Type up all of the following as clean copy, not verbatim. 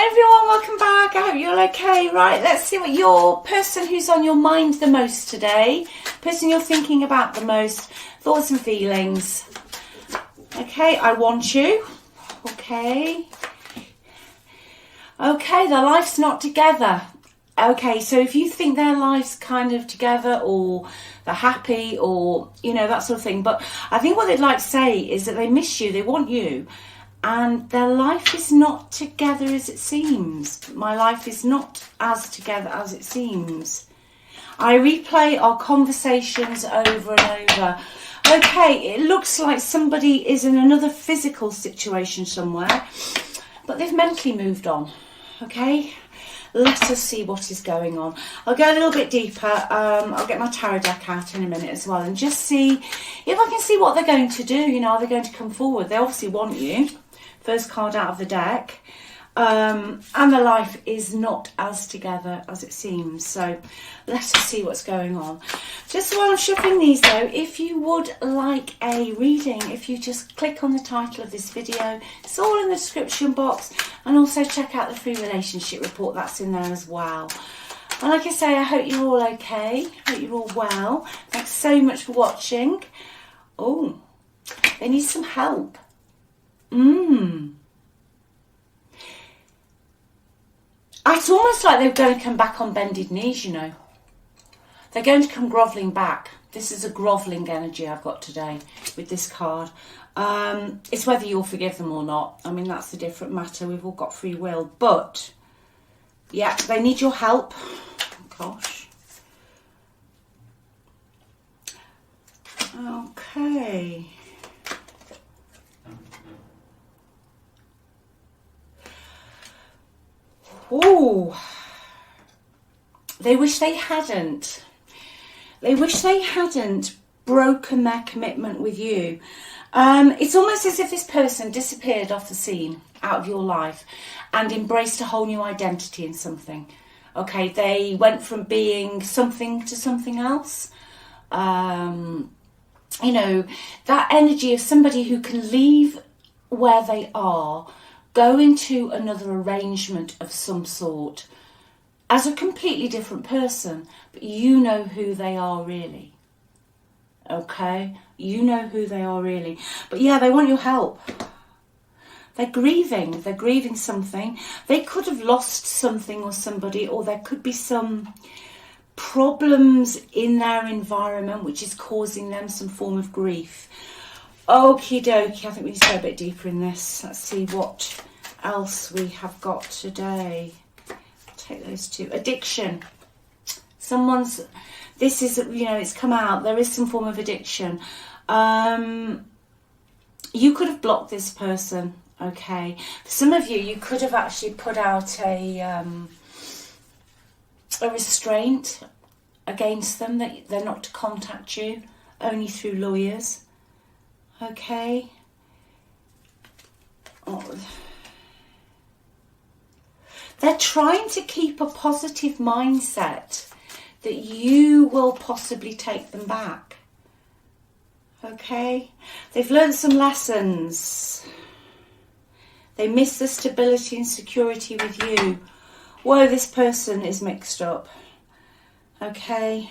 everyone, welcome back. I hope you're all okay. Right, let's see what your person who's on your mind the most today, person you're thinking about the most, thoughts and feelings. Okay, I want you. Okay. Okay, their life's not together. Okay, so if you think their life's kind of together or they're happy or, you know, that sort of thing. But I think what they'd like to say is that they miss you, they want you, and their life is not together as it seems. My life is not as together as it seems. I replay our conversations over and over. Okay, it looks like somebody is in another physical situation somewhere, but they've mentally moved on. Okay, let us see what is going on. I'll go a little bit deeper. I'll get my tarot deck out in a minute as well and just see if I can see what they're going to do. You know, are they going to come forward? They obviously want you. First card out of the deck. And the life is not as together as it seems. So let's just see what's going on. Just while I'm shuffling these though, if you would like a reading, if you just click on the title of this video, it's all in the description box, and also check out the free relationship report, that's in there as well. And like I say, I hope you're all okay. I hope you're all well. Thanks so much for watching. Oh, they need some help. It's almost like they're going to come back on bended knees, you know. They're going to come grovelling back. This is a grovelling energy I've got today with this card. It's whether you'll forgive them or not. I mean, that's a different matter. We've all got free will. But, yeah, they need your help. Oh, gosh. Okay. Oh, they wish they hadn't. They wish they hadn't broken their commitment with you. It's almost as if this person disappeared off the scene, out of your life, and embraced a whole new identity in something. Okay, they went from being something to something else. You know, that energy of somebody who can leave where they are, go into another arrangement of some sort as a completely different person, but you know who they are really. Okay? You know who they are really. But yeah, they want your help. They're grieving something. They could have lost something or somebody, or there could be some problems in their environment which is causing them some form of grief. Okie dokie, I think we need to go a bit deeper in this. Let's see what else we have got today. Take those two. Addiction. This is, you know, it's come out. There is some form of addiction. You could have blocked this person, okay? For some of you, you could have actually put out a restraint against them, that they're not to contact you, only through lawyers. Okay. Oh. They're trying to keep a positive mindset that you will possibly take them back. Okay. They've learned some lessons. They miss the stability and security with you. Whoa, this person is mixed up. Okay.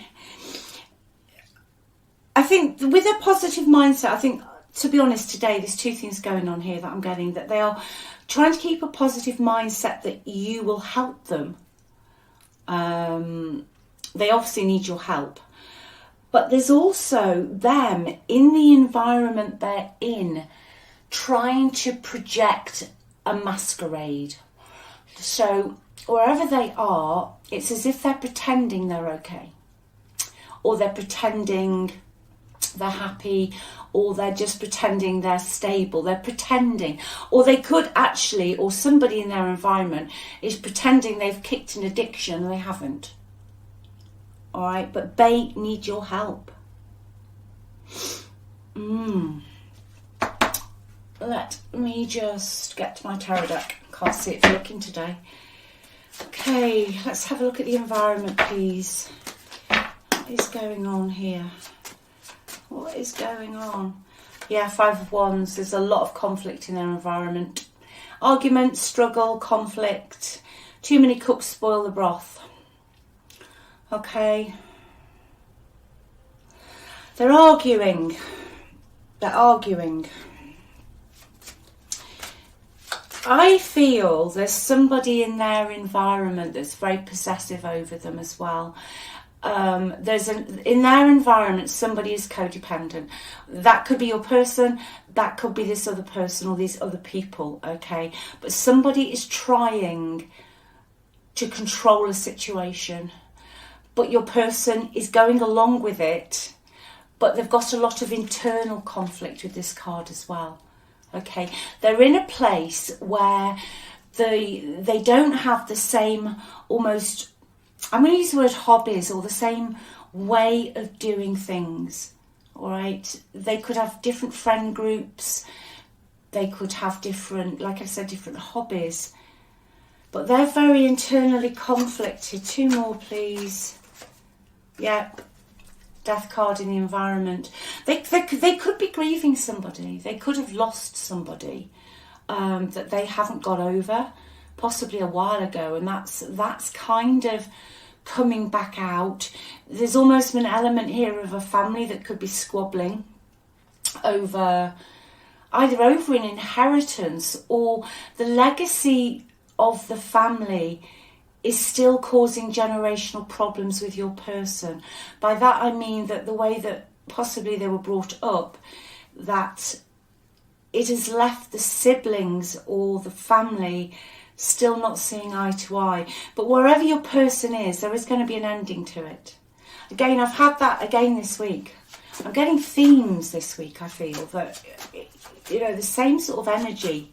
I think with a positive mindset, I think, to be honest, today there's two things going on here that I'm getting. That they are trying to keep a positive mindset that you will help them. They obviously need your help. But there's also them in the environment they're in trying to project a masquerade. So wherever they are, it's as if they're pretending they're okay. Or they're pretending they're happy, or they're just pretending they're stable. They're pretending, or they could actually, or somebody in their environment is pretending they've kicked an addiction and they haven't. All right, but they need your help. Let me just get to my tarot deck. Can't see it looking today. Okay, let's have a look at the environment, please. What is going on here? What is going on? Yeah, Five of Wands. There's a lot of conflict in their environment. Argument, struggle, conflict. Too many cooks spoil the broth. Okay. They're arguing. They're arguing. I feel there's somebody in their environment that's very possessive over them as well. In their environment, somebody is codependent. That could be your person, that could be this other person or these other people, okay? But somebody is trying to control a situation, but your person is going along with it, but they've got a lot of internal conflict with this card as well. Okay, they're in a place where they don't have the same, almost, I'm going to use the word hobbies, or the same way of doing things. All right, they could have different friend groups, they could have different, like I said, different hobbies, but they're very internally conflicted. 2 more, please. Yep. Death card in the environment. They could be grieving somebody. They could have lost somebody that they haven't got over, possibly a while ago, and that's kind of coming back out. There's almost an element here of a family that could be squabbling over either over an inheritance, or the legacy of the family is still causing generational problems with your person. By that I mean that the way that possibly they were brought up, that it has left the siblings or the family still not seeing eye to eye. But wherever your person is, there is going to be an ending to it. Again, I've had that again this week. I'm getting themes this week, I feel, that, you know, the same sort of energy.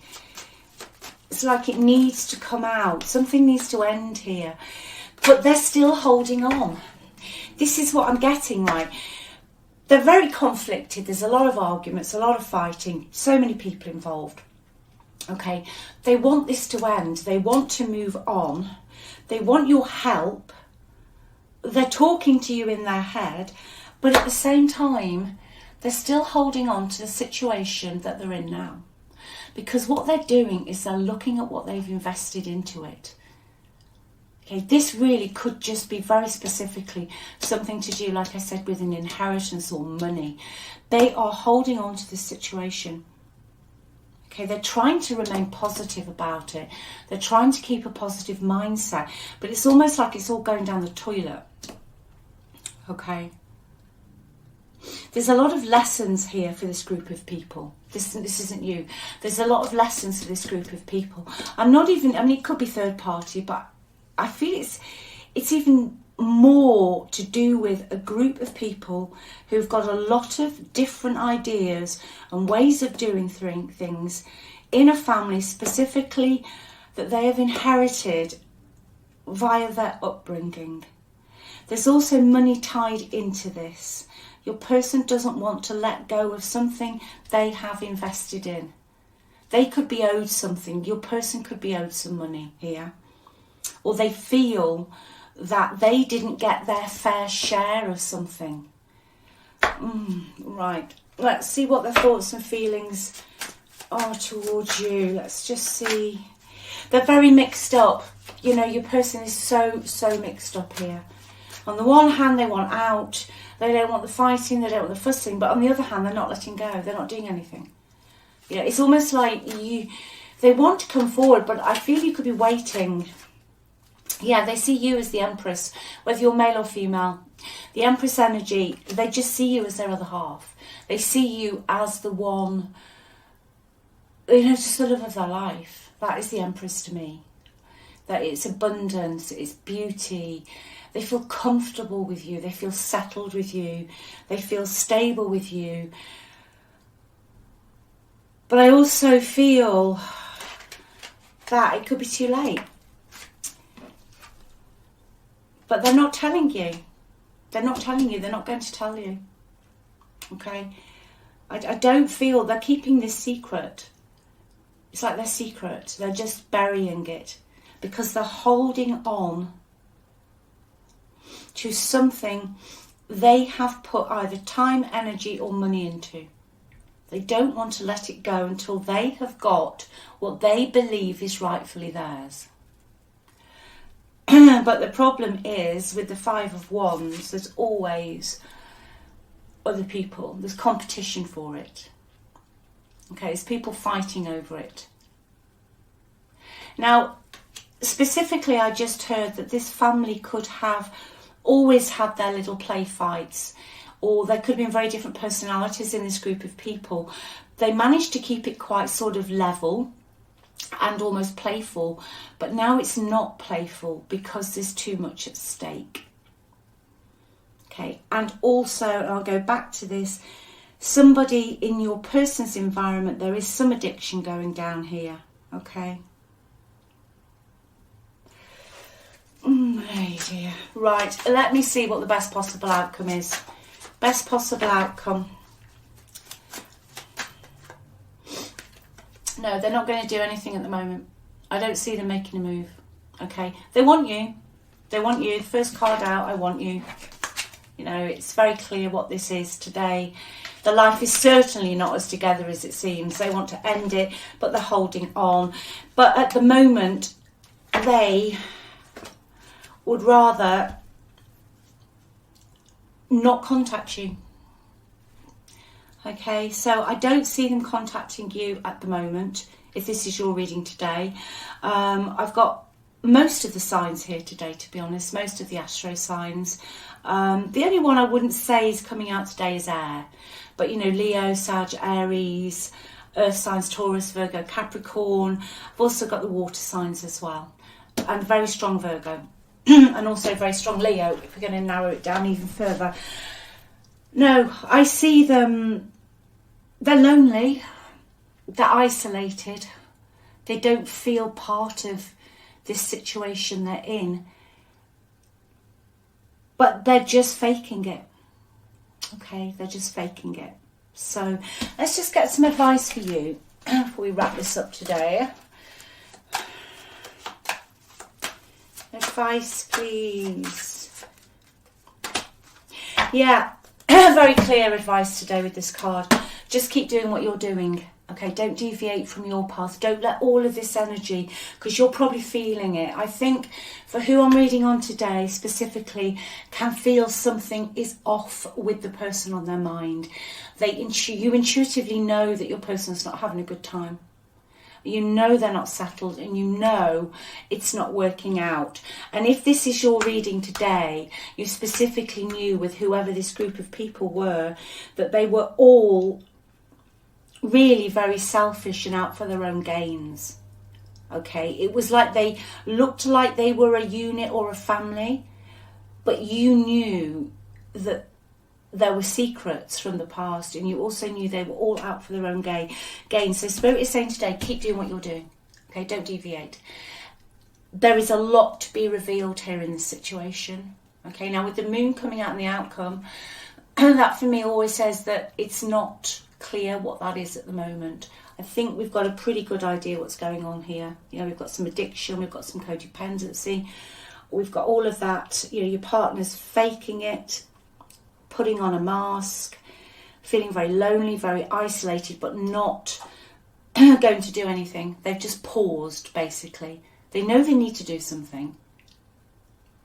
It's like it needs to come out. Something needs to end here. But they're still holding on. This is what I'm getting, right? They're very conflicted. There's a lot of arguments, a lot of fighting, so many people involved. Okay, they want this to end. They want to move on. They want your help. They're talking to you in their head, but at the same time, they're still holding on to the situation that they're in now. Because what they're doing is they're looking at what they've invested into it. Okay, this really could just be very specifically something to do, like I said, with an inheritance or money. They are holding on to this situation. Okay, they're trying to remain positive about it. They're trying to keep a positive mindset, but it's almost like it's all going down the toilet. Okay. There's a lot of lessons here for this group of people. This isn't you. There's a lot of lessons for this group of people. It could be third party, but I feel it's even more to do with a group of people who've got a lot of different ideas and ways of doing things in a family, specifically that they have inherited via their upbringing. There's also money tied into this. Your person doesn't want to let go of something they have invested in. They could be owed something. Your person could be owed some money here. Or they feel that they didn't get their fair share of something. Right. Let's see what their thoughts and feelings are towards you. Let's just see. They're very mixed up. You know, your person is so mixed up here. On the one hand, they want out. They don't want the fighting. They don't want the fussing. But on the other hand, they're not letting go. They're not doing anything. Yeah, it's almost like they want to come forward, but I feel you could be waiting. Yeah, they see you as the Empress, whether you're male or female. The Empress energy, they just see you as their other half. They see you as the one, just the love of their life. That is the Empress to me. That it's abundance, it's beauty. They feel comfortable with you. They feel settled with you. They feel stable with you. But I also feel that it could be too late. But they're not telling you. They're not telling you. They're not going to tell you. Okay? I don't feel they're keeping this secret. It's like their secret. They're just burying it because they're holding on to something they have put either time, energy or money into. They don't want to let it go until they have got what they believe is rightfully theirs. But the problem is, with the Five of Wands, there's always other people. There's competition for it. Okay, there's people fighting over it. Now, specifically, I just heard that this family could have always had their little play fights, or there could have been very different personalities in this group of people. They managed to keep it quite sort of level and almost playful, but now it's not playful because there's too much at stake. Okay, and also, I'll go back to this, somebody in your person's environment, there is some addiction going down here, okay? Oh dear. Right, let me see what the best possible outcome is. Best possible outcome. No, they're not going to do anything at the moment. I don't see them making a move. Okay, they want you. They want you. First card out, I want you. You know, it's very clear what this is today. The life is certainly not as together as it seems. They want to end it, but they're holding on. But at the moment, they would rather not contact you. Okay, so I don't see them contacting you at the moment, if this is your reading today. I've got most of the signs here today, to be honest, most of the astro signs. The only one I wouldn't say is coming out today is air. But, you know, Leo, Sag, Aries, Earth signs, Taurus, Virgo, Capricorn. I've also got the water signs as well. And very strong Virgo. And also very strong Leo, if we're going to narrow it down even further. No, I see them, they're lonely, they're isolated, they don't feel part of this situation they're in, but they're just faking it. Okay, they're just faking it. So let's just get some advice for you before we wrap this up today. Advice, please. Yeah, very clear advice today with this card. Just keep doing what you're doing. Okay, don't deviate from your path. Don't let all of this energy, because you're probably feeling it. I think for who I'm reading on today specifically, can feel something is off with the person on their mind. You intuitively know that your person's not having a good time. You know they're not settled, and you know it's not working out. And if this is your reading today, you specifically knew with whoever this group of people were, that they were all really very selfish and out for their own gains. Okay, it was like they looked like they were a unit or a family, but you knew that there were secrets from the past, and you also knew they were all out for their own gain. So Spirit is saying today, keep doing what you're doing. Okay, don't deviate. There is a lot to be revealed here in this situation. Okay, now with the moon coming out in the outcome, that for me always says that it's not clear what that is at the moment. I think we've got a pretty good idea what's going on here. You know, we've got some addiction, we've got some codependency, we've got all of that. You know, your partner's faking it, putting on a mask, feeling very lonely, very isolated, but not going to do anything. They've just paused, basically. They know they need to do something,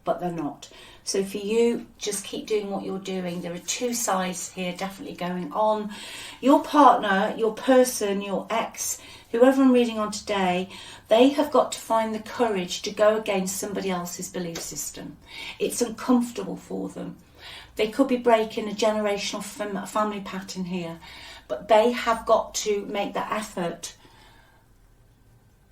but they're not. So for you, just keep doing what you're doing. There are two sides here definitely going on. Your partner, your person, your ex, whoever I'm reading on today, they have got to find the courage to go against somebody else's belief system. It's uncomfortable for them. They could be breaking a generational family pattern here, but they have got to make that effort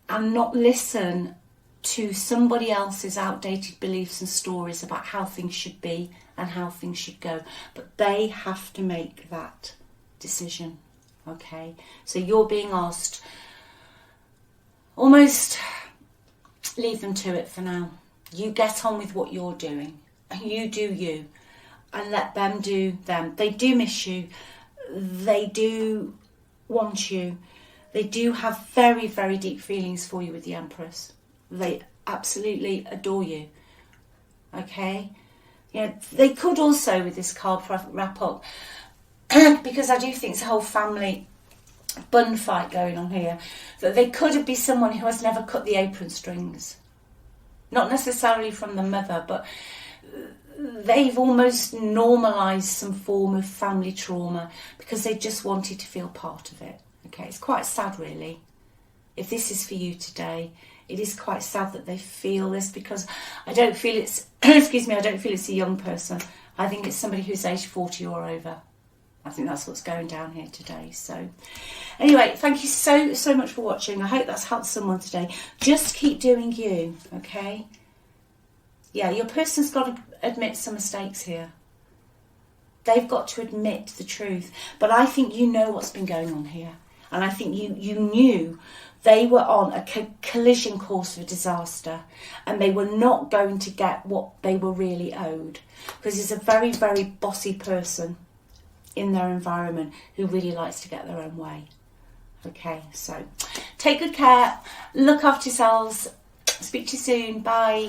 and not listen to somebody else's outdated beliefs and stories about how things should be and how things should go. But they have to make that decision, okay? So you're being asked, almost leave them to it for now. You get on with what you're doing. You do you. And let them do them. They do miss you. They do want you. They do have very, very deep feelings for you with the Empress. They absolutely adore you. Okay? Yeah, they could also, with this card, wrap up, because I do think it's a whole family bun fight going on here, that they could be someone who has never cut the apron strings. Not necessarily from the mother, but they've almost normalised some form of family trauma because they just wanted to feel part of it. Okay, it's quite sad, really. If this is for you today, it is quite sad that they feel this, because I don't feel it's, excuse me, I don't feel it's a young person. I think it's somebody who's aged 40 or over. I think that's what's going down here today. So anyway, thank you so much for watching. I hope that's helped someone today. Just keep doing you, okay? Yeah, your person's got to admit some mistakes here. They've got to admit the truth. But I think you know what's been going on here. And I think you knew they were on a collision course for disaster, and they were not going to get what they were really owed, because he's a very, very bossy person in their environment who really likes to get their own way. Okay, so take good care, look after yourselves, speak to you soon, bye.